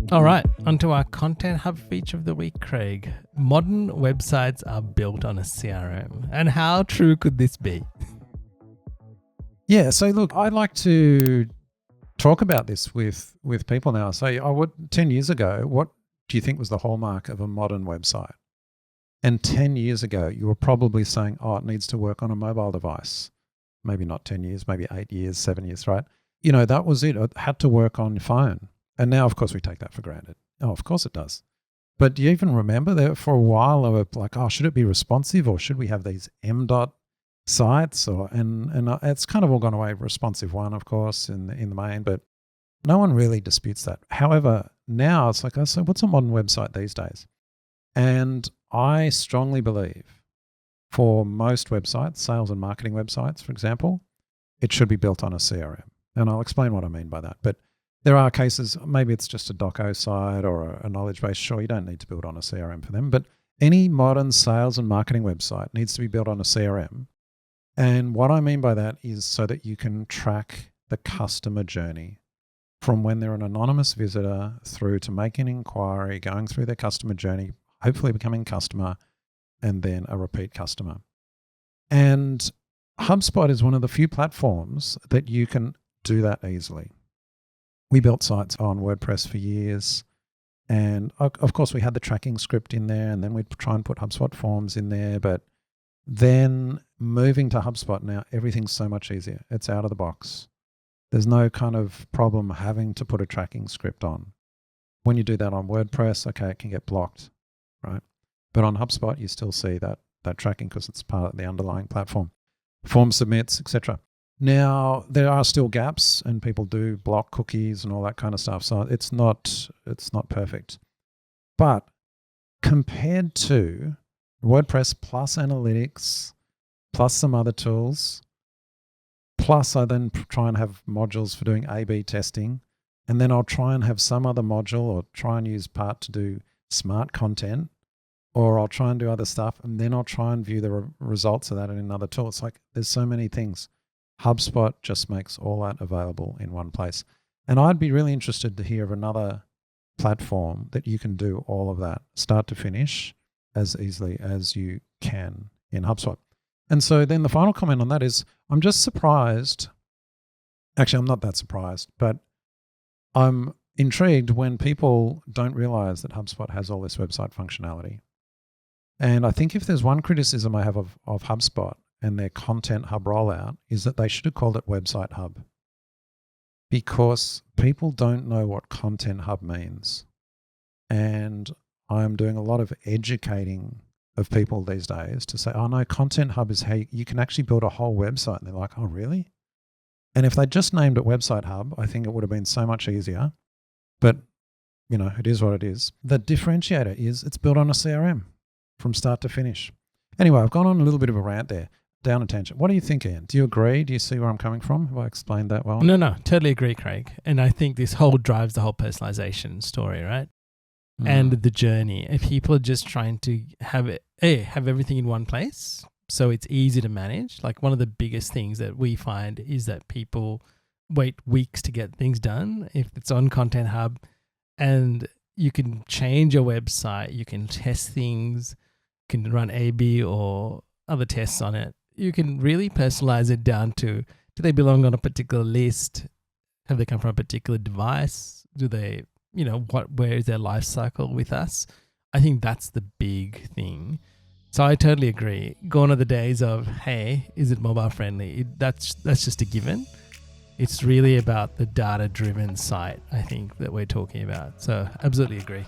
All right, onto our Content Hub feature of the week, Craig. Modern websites are built on a CRM. And how true could this be? Yeah, so look, I'd like to talk about this with people now. So 10 years ago, what do you think was the hallmark of a modern website? And 10 years ago, you were probably saying, oh, it needs to work on a mobile device. Maybe not 10 years, maybe 8 years, 7 years, right? You know, that was it. It had to work on your phone. And now, of course, we take that for granted. Oh, of course it does. But do you even remember that for a while they were like, oh, should it be responsive or should we have these M.dot sites? And it's kind of all gone away. Responsive one, of course, in the main, but no one really disputes that. However, now it's like, oh, so what's a modern website these days? And I strongly believe for most websites, sales and marketing websites, for example, it should be built on a CRM. And I'll explain what I mean by that. But there are cases, maybe it's just a doco site or a knowledge base. Sure, you don't need to build on a CRM for them, but any modern sales and marketing website needs to be built on a CRM. And what I mean by that is so that you can track the customer journey from when they're an anonymous visitor through to making an inquiry, going through their customer journey, hopefully becoming a customer, and then a repeat customer. And HubSpot is one of the few platforms that you can do that easily. We built sites on WordPress for years. And of course, we had the tracking script in there, and then we'd try and put HubSpot forms in there. But then moving to HubSpot now, everything's so much easier. It's out of the box. There's no kind of problem having to put a tracking script on. When you do that on WordPress, okay, it can get blocked, right? But on HubSpot, you still see that tracking because it's part of the underlying platform. Form submits, etc. Now, there are still gaps and people do block cookies and all that kind of stuff. So it's not perfect. But compared to WordPress plus analytics, plus some other tools, plus I then try and have modules for doing A/B testing, and then I'll try and have some other module or try and use part to do smart content, or I'll try and do other stuff, and then I'll try and view the results of that in another tool. It's like there's so many things. HubSpot just makes all that available in one place. And I'd be really interested to hear of another platform that you can do all of that, start to finish, as easily as you can in HubSpot. And so then the final comment on that is, I'm just surprised. Actually, I'm not that surprised, but I'm intrigued when people don't realize that HubSpot has all this website functionality. And I think if there's one criticism I have of HubSpot and their Content Hub rollout is that they should have called it Website Hub, because people don't know what Content Hub means. And I'm doing a lot of educating of people these days to say, oh no, Content Hub is how you can actually build a whole website. And they're like, oh really? And if they just named it Website Hub, I think it would have been so much easier. But, you know, it is what it is. The differentiator is it's built on a CRM from start to finish. Anyway, I've gone on a little bit of a rant there, down a tangent. What do you think, Ian? Do you agree? Do you see where I'm coming from? Have I explained that well? No, totally agree, Craig. And I think this whole drives the whole personalization story, right? And the journey. If people are just trying to have everything in one place, so it's easy to manage. Like one of the biggest things that we find is that people wait weeks to get things done. If it's on Content Hub, and you can change your website, you can test things, you can run A/B or other tests on it. You can really personalize it down to, do they belong on a particular list? Have they come from a particular device? Do they, where is their life cycle with us? I think that's the big thing. So I totally agree. Gone are the days of, hey, is it mobile friendly? That's just a given. It's really about the data-driven site, I think, that we're talking about. So absolutely agree.